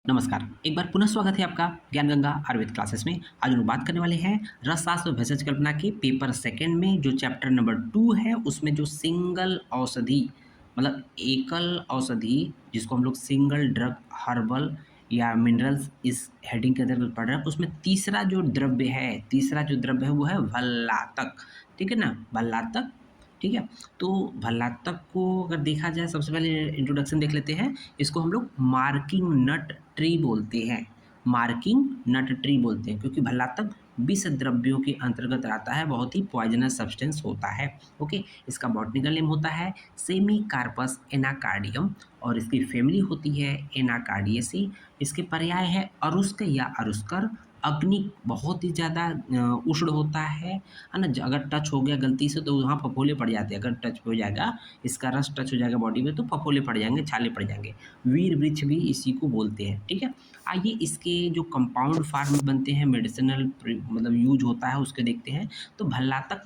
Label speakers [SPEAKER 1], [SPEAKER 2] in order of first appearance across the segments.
[SPEAKER 1] नमस्कार, एक बार पुनः स्वागत है आपका ज्ञान गंगा आयुर्वेद क्लासेस में। आज हम लोग बात करने वाले हैं रसशास्त्र और भेषज कल्पना के पेपर सेकंड में जो चैप्टर नंबर 2 है उसमें जो सिंगल औषधि मतलब एकल औषधि जिसको हम लोग सिंगल ड्रग हर्बल या मिनरल्स इस हेडिंग के अंतर्गत पढ़ रहे हैं उसमें तीसरा जो द्रव्य है वो है भल्लातक। ठीक है ना, भल्लातक। ठीक है, तो भल्लातक को अगर देखा जाए सबसे पहले इंट्रोडक्शन देख लेते हैं। इसको हम लोग मार्किंग नट ट्री बोलते हैं। मार्किंग नट ट्री बोलते हैं क्योंकि भल्लातक विष द्रव्यों के अंतर्गत आता है, बहुत ही पॉइजनस सब्सटेंस होता है। ओके, इसका बॉटनिकल नेम होता है सेमीकार्पस एनाकार्डियम और इसकी फैमिली होती है एनाकार्डियेसी। इसके पर्याय है अरुस्क या अरुस्कर। अग्नि बहुत ही ज़्यादा उष्ण होता है ना। अगर टच हो गया गलती से तो वहाँ फफोले पड़ जाते हैं। अगर टच हो जाएगा, इसका रस टच हो जाएगा बॉडी में तो फफोले पड़ जाएंगे, छाले पड़ जाएंगे। वीर वृक्ष भी इसी को बोलते हैं। ठीक है, आइए इसके जो कंपाउंड फार्म बनते हैं, मेडिसिनल मतलब यूज होता है उसके देखते हैं। तो भल्लातक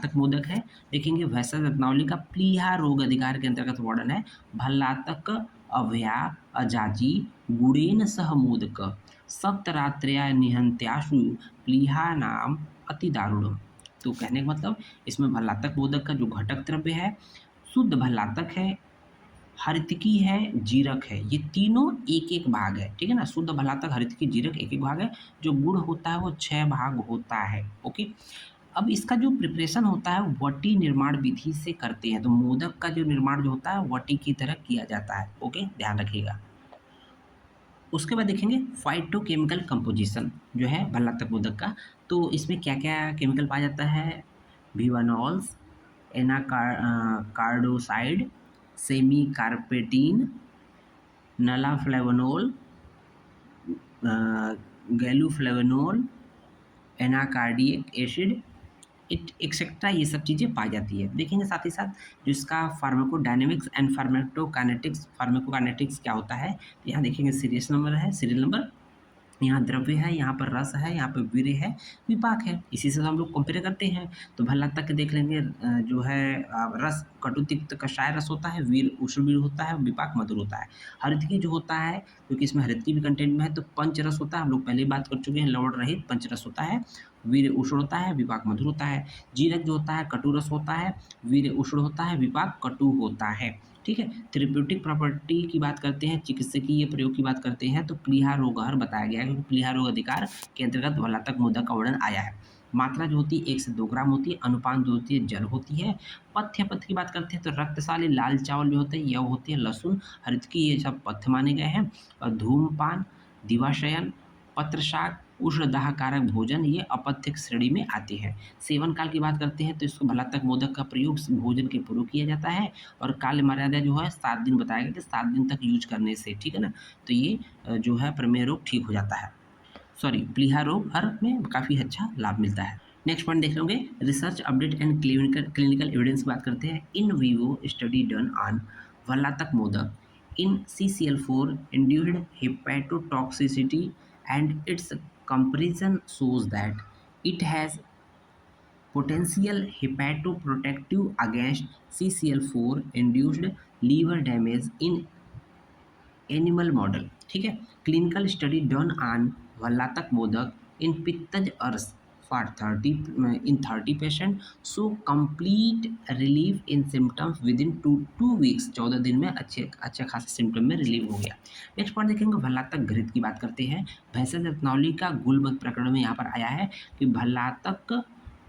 [SPEAKER 1] मोदक है। देखेंगे वैसा रत्नावली का प्लीहा रोग अधिकार के अंतर्गत वर्णन है। भल्लातक अभया अजाजी गुड़ेन सह मोदक सप्तरात्र्या निहंत्याशु प्लीहा नाम अति दारुणम। तो कहने का मतलब इसमें भल्लातक मोदक का जो घटक द्रव्य है शुद्ध भल्लातक है, हरितकी है, जीरक है। ये तीनों एक एक भाग है। ठीक है ना, शुद्ध भल्लातक हरितकी जीरक एक एक भाग है। जो गुड़ होता है वो 6 भाग होता है। ओके, अब इसका जो प्रिपरेशन होता है वटी निर्माण विधि से करते हैं। तो मोदक का जो निर्माण जो होता है वटी की तरह किया जाता है। ओके, ध्यान रखिएगा। उसके बाद देखेंगे फाइटोकेमिकल कंपोजिशन जो है भल्लातक मोदक का। तो इसमें क्या क्या केमिकल पाया जाता है? विवानॉल्स, कार्डोसाइड, सेमी कार्पेटीन, नलाफ्लेवनोल, गैलूफ्लेवनोल, एनाकार्डिक एसिड, इट एक्सेट्रा, ये सब चीज़ें पाई जाती है। देखेंगे साथ ही साथ जो इसका फार्माकोडायनेमिक्स एंड फार्माकोकाइनेटिक्स क्या होता है। तो यहाँ देखेंगे सीरियल नंबर, यहाँ द्रव्य है, यहाँ पर रस है, यहाँ पर वीर्य है, विपाक है। इसी से हम लोग कंपेयर करते हैं। तो भल्लातक के देख लेंगे जो है रस कटु तिक्त कषाय रस होता है, वीर उष्ण वीर होता है, विपाक मधुर होता है। हरितकी जो होता है क्योंकि इसमें हरितकी भी कंटेंट में है तो पंच रस होता है। हम लोग पहले ही बात कर चुके हैं, लवण रहित पंच रस होता है। वीर उष्ण होता है, विपाक मधुर होता है। जीरक जो होता है कटु रस होता है, वीर उष्ण होता है, विपाक कटु होता है। ठीक है, थेरेप्यूटिक प्रॉपर्टी की बात करते हैं, चिकित्सकीय प्रयोग की बात करते हैं तो प्लीहा रोगहर बताया गया है क्योंकि प्लीहा रोग अधिकार के अंतर्गत भल्लातक मोदक का वर्णन आया है। मात्रा जो होती है 1 से 2 ग्राम होती है। अनुपान जो होती है जल होती है। पथ्य की बात करते हैं तो रक्तशाली लाल चावल जो होते हैं, यह होती है लहसुन, हरितकी, ये सब पथ्य माने गए हैं। और धूम्रपान, दिवाशयन, पत्रशाक, उष्णदाह कारक भोजन ये अपथ्य श्रेणी में आते हैं। सेवन काल की बात करते हैं तो इसको भल्लातक मोदक का प्रयोग भोजन के पूर्व किया जाता है और काल मर्यादा जो है 7 दिन बताया गया कि 7 दिन तक यूज करने से, ठीक है ना, तो ये जो है प्रमेह रोग ठीक हो जाता है। सॉरी, प्लीहा रोग हर में काफ़ी अच्छा लाभ मिलता है। नेक्स्ट पॉइंट देख लोगे, research update and clinical evidence की बात करते हैं। In vivo study done on भल्लातक मोदक in CCl4 induced hepatotoxicity and its comparison shows that it has potential hepatoprotective against CCl4 induced liver damage in animal model. ठीक है, clinical study done on भल्लातक मोदक इन पित्तज अर्स for 30 patient so complete relief in symptoms with in 2 weeks. 14 दिन में अच्छे खासे सिम्टम में रिलीव हो गया। नेक्स्ट पॉइंट देखेंगे भल्लातक घृत की बात करते हैं। भैंसज रत्नावली का गुलमत प्रकरण में यहाँ पर आया है कि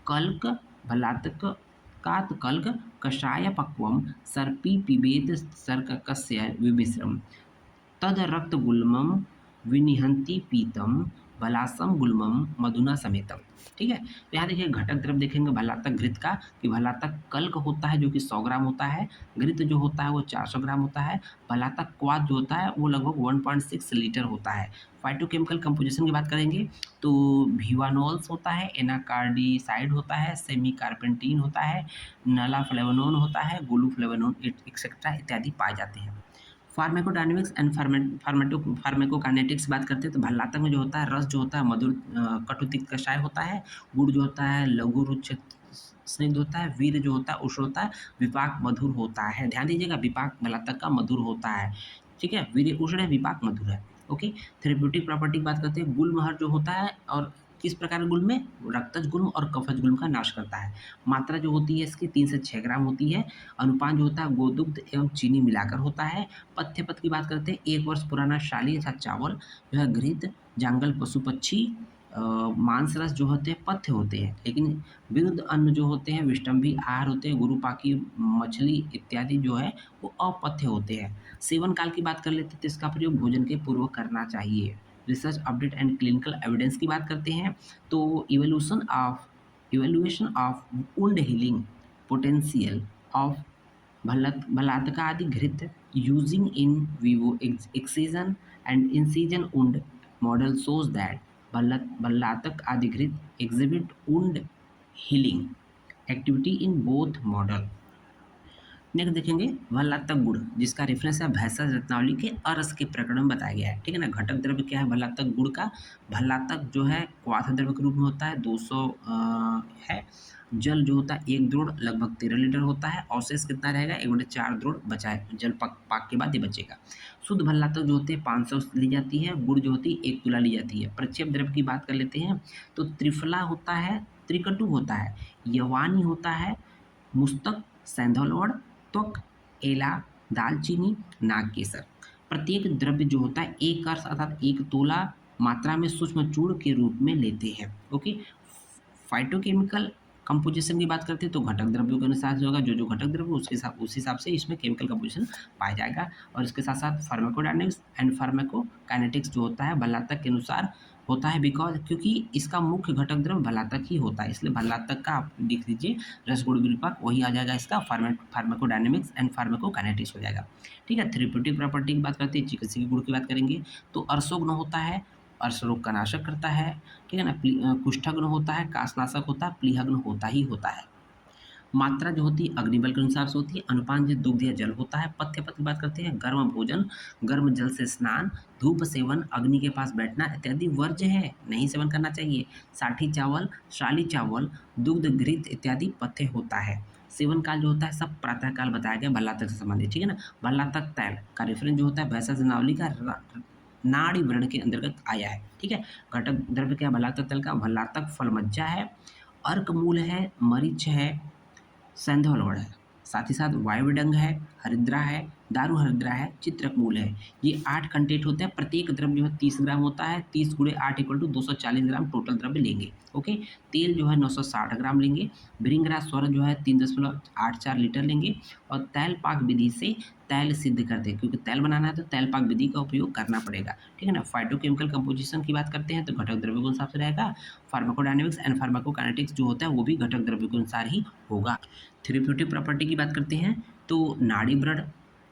[SPEAKER 1] कल्क भल्लातक कात कल्क कषाय पक्वम सर्पी पिबेत सर्ककस्य विमिश्रम तद रक्तगुल्मम विनिहन्ति पीतम भलासम गुल्मम मधुना समेतम। ठीक है, तो यहाँ देखिए घटक द्रव्य देखेंगे भल्लातक घृत का कि भल्लातक कल्क होता है जो कि 100 ग्राम होता है, घृत जो होता है वो 400 ग्राम होता है, भल्लातक क्वाथ जो होता है वो लगभग 1.6 लीटर होता है। फाइटोकेमिकल कंपोजिशन की बात करेंगे तो भिवानोल्स होता है, एनाकार्डिसाइड होता है, सेमी कार्पेंटीन होता है, नलाफ्लेवोनोन होता है, गोलूफ्लेवोनोन एक्सेट्रा इत्यादि पाए जाते हैं। फार्माकोडायनेमिक्स एंड फार्माकोकाइनेटिक्स बात करते हैं तो भल्लातक में जो होता है रस जो होता है मधुर कटु तिक्त कषाय होता है। गुड़ जो होता है लघु रुच स्निग्ध होता है। वीर जो होता है उष्ण होता है। विपाक मधुर होता है। ध्यान दीजिएगा, विपाक भल्लातक का मधुर होता है। ठीक है, वीर्य उष्ण है, विपाक मधुर है। ओके, थेरेप्यूटिक प्रॉपर्टी की बात करते हैं, गुल्महर जो होता है और किस प्रकार के गुल्म में, रक्तज गुल्म और कफज गुल्म का नाश करता है। मात्रा जो होती है इसकी 3 से 6 ग्राम होती है। अनुपान जो होता है गोदुग्ध एवं चीनी मिलाकर होता है। पथ्य पथ की बात करते हैं, 1 वर्ष पुराना शाली तथा चावल जो है घृत, जांगल, पशु पक्षी, मांस रस जो होते हैं पथ्य होते हैं, लेकिन विरुद्ध अन्न जो होते हैं विष्टम्भी आहार होते हैं, गुरुपाकी मछली इत्यादि जो है वो अपथ्य होते हैं। सेवन काल की बात कर लेते हैं तो इसका प्रयोग भोजन के पूर्व करना चाहिए। Research update and clinical evidence की बात करते हैं तो evaluation of wound healing potential of भलातकादि घृत using in vivo excision and incision wound model shows that भल्लातक अधिकृत exhibit wound healing activity in both model। Next देखेंगे भल्लातक गुड़, जिसका रेफरेंस है भैंसा रत्नावली के अरस के प्रकरण में बताया गया है, ठीक है ना। घटक द्रव्य क्या है भल्लातक गुड़ का, भल्लातक जो है क्वाथ द्रव्य के रूप में होता है, 200 है। जल जो होता है 1 द्रोण लगभग 13 लीटर होता है। अवशेष कितना रहेगा, 1/4 द्रोण बचा है, जल पाक के बाद ये बचेगा। शुद्ध भल्लातक जो होते हैं 500 ली जाती है, गुड़ जो होती है 1 तुला ली जाती है। प्रक्षेप द्रव्य की बात कर लेते हैं तो त्रिफला होता है, त्रिकटु होता है, यवानी होता है, मुस्तक, सैंधलवड़, त्वक, एला, दालचीनी, नागकेसर। प्रत्येक द्रव्य जो होता है 1 अर्स अर्थात 1 तोला मात्रा में सूक्ष्म चूर्ण के रूप में लेते हैं। ओके, फाइटोकेमिकल कंपोजिशन की बात करते हैं तो घटक द्रव्यों के अनुसार से होगा, जो घटक द्रव्य उस हिसाब से इसमें केमिकल कंपोजिशन पाया जाएगा। और इसके साथ साथ फार्माकोडायनेमिक्स एंड फार्माकोकाइनेटिक्स जो होता है भल्लातक के अनुसार होता है, बिकॉज क्योंकि इसका मुख्य घटक द्रव्य भल्लातक ही होता है, इसलिए भल्लातक का आप लिख दीजिए रसगुण विपाक, वही आ जाएगा इसका फार्माकोडायनेमिक्स एंड फार्माकोकाइनेटिक्स हो जाएगा। ठीक है, थेरेप्यूटिक प्रॉपर्टी की बात करते हैं, चिकित्सकीय गुण की बात करेंगे तो अर्शोग्न होता है, अर्श रोग का नाशक करता है, ठीक है ना। कुष्ठग्न होता है, काशनाशक होता है, प्लीहग्न होता ही होता है। मात्रा जो होती है अग्निबल के अनुसार से होती है। अनुपान जो दुग्ध या जल होता है। पथ्य पथ की बात करते हैं, गर्म भोजन, गर्म जल से स्नान, धूप सेवन, अग्नि के पास बैठना इत्यादि वर्ज्य है, नहीं सेवन करना चाहिए। साठी चावल, शाली चावल, दुग्ध, घृत इत्यादि पथ्य होता है। सेवन काल जो होता है सब प्रातः काल बताया गया भल्लातक से संबंधित, ठीक है ना। भल्लातक तैल का रेफरेंस जो होता है भैंसा जनावली का नाड़ी वर्ण के अंतर्गत आया है, ठीक है। घटक द्रव्य क्या भल्लातक तैल का, भल्लातक फल मज्जा है, अर्क मूल है, मरीच है, सैंधवलवड़ है, साथ ही साथ वायुडंग है, हरिद्रा है, दारू हरिद्रा है, चित्रक मूल है। ये 8 कंटेंट होते हैं, प्रत्येक द्रव्य जो है 30 ग्राम होता है, 30 × 8 = 240 ग्राम टोटल द्रव्य लेंगे। ओके, तेल जो है 960 ग्राम लेंगे, भृंगराज स्वर जो है 3.84 लीटर लेंगे और तैल पाक विधि से तैल सिद्ध करते हैं, क्योंकि तैल बनाना है तो तैल पाक विधि का उपयोग करना पड़ेगा, ठीक है ना। फाइटोकेमिकल कंपोजिशन की बात करते हैं तो घटक द्रव्य के अनुसार से रहेगा। फार्माकोडायनेमिक्स एंड फार्माकोकाइनेटिक्स जो होता है वो भी घटक द्रव्य के अनुसार ही होगा। थेरेप्यूटिक प्रॉपर्टी की बात करते हैं तो नाड़ी व्रण,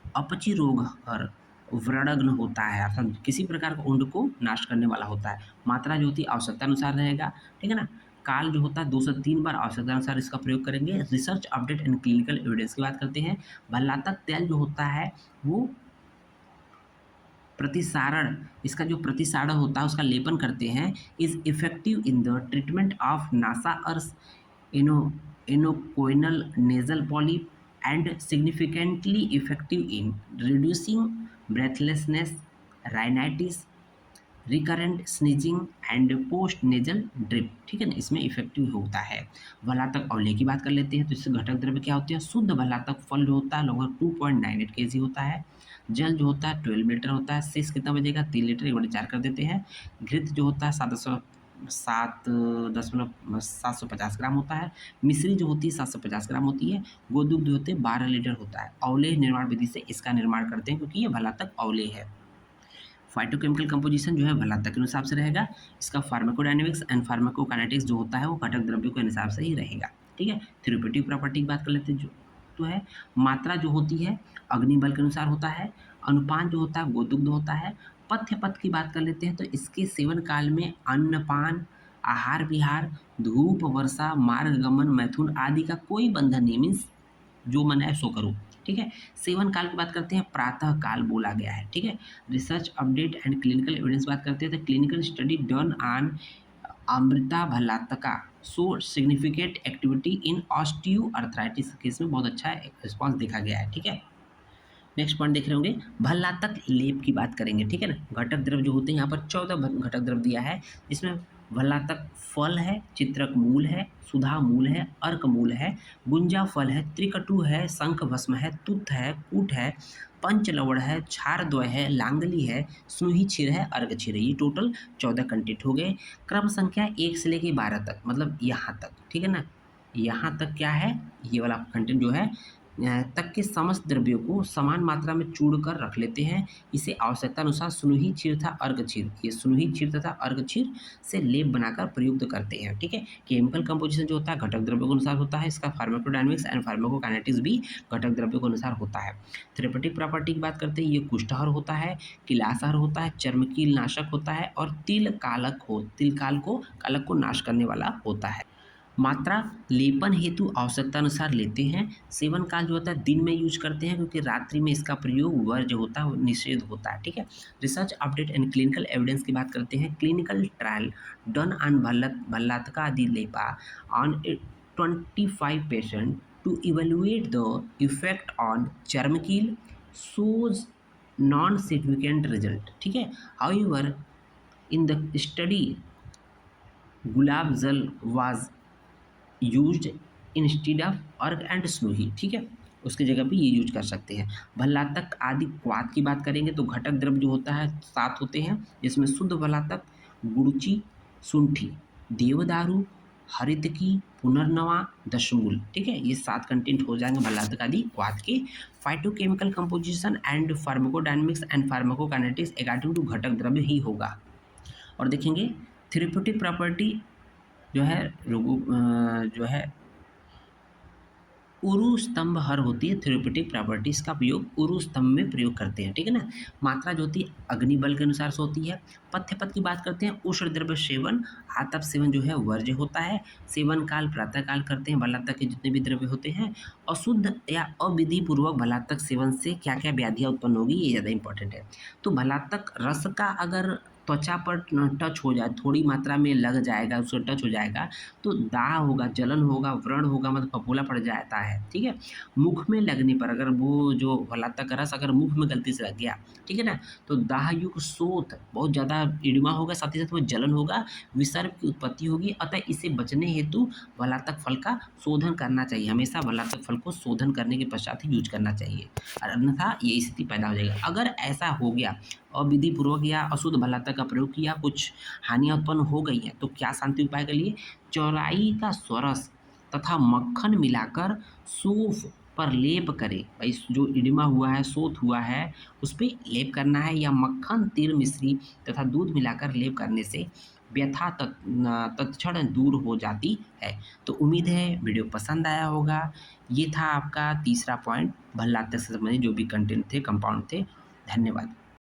[SPEAKER 1] अपची रोग और व्रणग्न होता है, अर्थात किसी प्रकार का उंड को नाश करने वाला होता है। मात्रा जो होती है आवश्यकता अनुसार रहेगा, ठीक है ना। काल जो होता है 2 से 3 बार आवश्यकता अनुसार इसका प्रयोग करेंगे। Research update and clinical evidence की बात करते हैं। भल्लातक तेल जो होता है वो प्रतिसारण, इसका जो प्रतिसारण होता है उसका लेपन करते हैं, is effective in the treatment of नासा अर्स, ano antrochoanal nasal polyp and significantly effective in reducing breathlessness, rhinitis, recurrent sneezing and post nasal drip, ठीक है ना, इसमें इफेक्टिव होता है। भल्लातक औले की बात कर लेते हैं तो इससे घटक द्रव्य क्या होते हैं, शुद्ध भल्लातक फल जो होता है लगभग 2.98 kg होता है। जल जो होता है 12 लीटर होता है। शेष कितना बचेगा, 3 लीटर, 1/4 कर देते हैं। घृत जो होता है 750 ग्राम होता है। मिश्री जो होती है 750 ग्राम होती है। गोदुग्ध जो होते हैं 12 लीटर होता है। औले निर्माण विधि से इसका निर्माण करते हैं क्योंकि ये भल्लातक औले है। फाइटोकेमिकल कंपोजिशन जो है भल्लातक के अनुसार से रहेगा। इसका फार्माकोडायनेमिक्स एंड फार्माकोकाइनेटिक्स जो होता है वो घटक द्रव्यों के अनुसार से ही रहेगा, ठीक है। थेरेप्यूटिक प्रॉपर्टी की बात कर लेते हैं जो तो है मात्रा जो होती है अग्निबल के अनुसार होता है। अनुपान जो होता है गोदुग्ध होता है। पथ्य पथ की बात कर लेते हैं तो इसके सेवन काल में अन्नपान, आहार विहार, धूप, वर्षा, मार्ग गमन, मैथुन आदि का कोई बंधन नहीं, मीन्स जो मन है सो करो, ठीक है। सेवन काल की बात करते हैं, प्रातः काल बोला गया है, ठीक है। Research update and clinical evidence बात करते हैं तो क्लिनिकल स्टडी डन ऑन अमृता भल्लातका so significant activity in osteoarthritis case में बहुत अच्छा रिस्पॉन्स देखा गया है, ठीक है। नेक्स्ट पॉइंट देख रहे होंगे, भल्लातक लेप की बात करेंगे, ठीक है ना। घटक द्रव्य जो होते हैं यहाँ पर 14 घटक द्रव्य दिया है, जिसमें भल्लातक फल है, चित्रक मूल है, सुधा मूल है, अर्क मूल है, गुंजा फल है, त्रिकटु है, शंख भस्म है, तुत है, कूट है, पंचलवण है, क्षारद्वय है, लांगली है, स्नुही क्षीर है, अर्घ क्षीर है। ये टोटल 14 कंटेंट हो गए। क्रम संख्या 1 से लेके 12 तक, मतलब यहाँ तक, ठीक है ना। यहाँ तक क्या है, ये वाला कंटेंट जो है तक के समस्त द्रव्यों को समान मात्रा में चूड़ कर रख लेते हैं। इसे आवश्यकता अनुसार स्नुही क्षीर तथा अर्घ क्षीर, ये स्नुही क्षीर तथा अर्घ क्षीर से लेप बनाकर प्रयुक्त करते हैं, ठीक है। केमिकल कंपोजिशन जो होता है घटक द्रव्यों के अनुसार होता है। इसका फार्माकोडायनेमिक्स एंड फार्माकोकाइनेटिक्स भी घटक द्रव्यों के अनुसार होता है। थेरेपेटिक प्रॉपर्टी की बात करते हैं, ये कुष्ठहर होता है, किलासहर होता है, चर्मकील नाशक होता है और तिल कालक को नाश करने वाला होता है। मात्रा लेपन हेतु आवश्यकता अनुसार लेते हैं। सेवन काल जो होता है दिन में यूज करते हैं, क्योंकि रात्रि में इसका प्रयोग वर्ज्य होता है, वो निषेध होता है, ठीक है। Research update and clinical evidence की बात करते हैं। क्लिनिकल ट्रायल डन ऑन भल्लातका आदि लेपा on 25 patient to evaluate the effect on चर्मकील shows नॉन सिग्निफिकेंट रिजल्ट, ठीक है। हाउएवर इन द स्टडी गुलाब जल वाज यूज्ड इंस्टीड ऑफ अर्क एंड स्नूही, ठीक है, उसकी जगह पे ये यूज कर सकते हैं। भल्लातक आदि क्वाथ की बात करेंगे तो घटक द्रव्य जो होता है 7 होते हैं, जिसमें शुद्ध भल्लातक, गुड़ची, शुंठी, देवदारू, हरितकी, पुनर्नवा, दशमूल, ठीक है, ये 7 कंटेंट हो जाएंगे भल्लातक आदि क्वाथ के। Phytochemical composition and pharmacodynamics and pharmacokinetics according to घटक द्रव्य ही होगा। और देखेंगे थेरेप्यूटिक प्रॉपर्टी जो है जो है उरु स्तंभ हर होती है। थेरेप्यूटिक प्रॉपर्टीज का प्रयोग उरु स्तंभ में प्रयोग करते हैं, ठीक है ना। मात्रा जो होती है अग्निबल के अनुसार से होती है। पथ्य पथ की बात करते हैं, उष्ण द्रव्य सेवन, आतप सेवन जो है वर्ज्य होता है। सेवन काल प्रातः काल करते हैं। भलातक के जितने भी द्रव्य होते हैं, अशुद्ध या अविधि पूर्वक भलातक सेवन से क्या क्या व्याधियाँ उत्पन्न होगी, ये ज़्यादा इंपॉर्टेंट है। तो भलातक रस का अगर त्वचा पर टच हो जाए, थोड़ी मात्रा में लग जाएगा, उसको टच हो जाएगा तो दाह होगा, जलन होगा, व्रण होगा, मतलब फफोला पड़ जाता है, ठीक है। मुख में लगने पर अगर वो जो भलातक का रस अगर मुख में गलती से लग गया, ठीक है ना, तो दाहयुक्त शोथ, बहुत ज़्यादा इडिमा होगा, साथ ही साथ में जलन होगा, विसर्प की उत्पत्ति होगी। अतः इसे बचने हेतु भलातक फल का शोधन करना चाहिए। हमेशा भलातक फल को शोधन करने के पश्चात ही यूज करना चाहिए, और अन्यथा ये स्थिति पैदा हो जाएगी। अगर ऐसा हो गया, अविधि पूर्वक या अशुद्ध भलातक का प्रयोग किया, कुछ हानियाँ उत्पन्न हो गई हैं, तो क्या शांति उपाय के लिए चौराई का स्वरस तथा मक्खन मिलाकर सूफ पर लेप करे। भाई जो इडिमा हुआ है, शोथ हुआ है, उस पर लेप करना है, या मक्खन, तिल, मिश्री तथा दूध मिलाकर लेप करने से व्यथा तत्क्षण दूर हो जाती है। तो उम्मीद है वीडियो पसंद आया होगा। ये था आपका तीसरा पॉइंट, भल्लातक से संबंधित जो भी कंटेंट थे, कंपाउंड थे। धन्यवाद।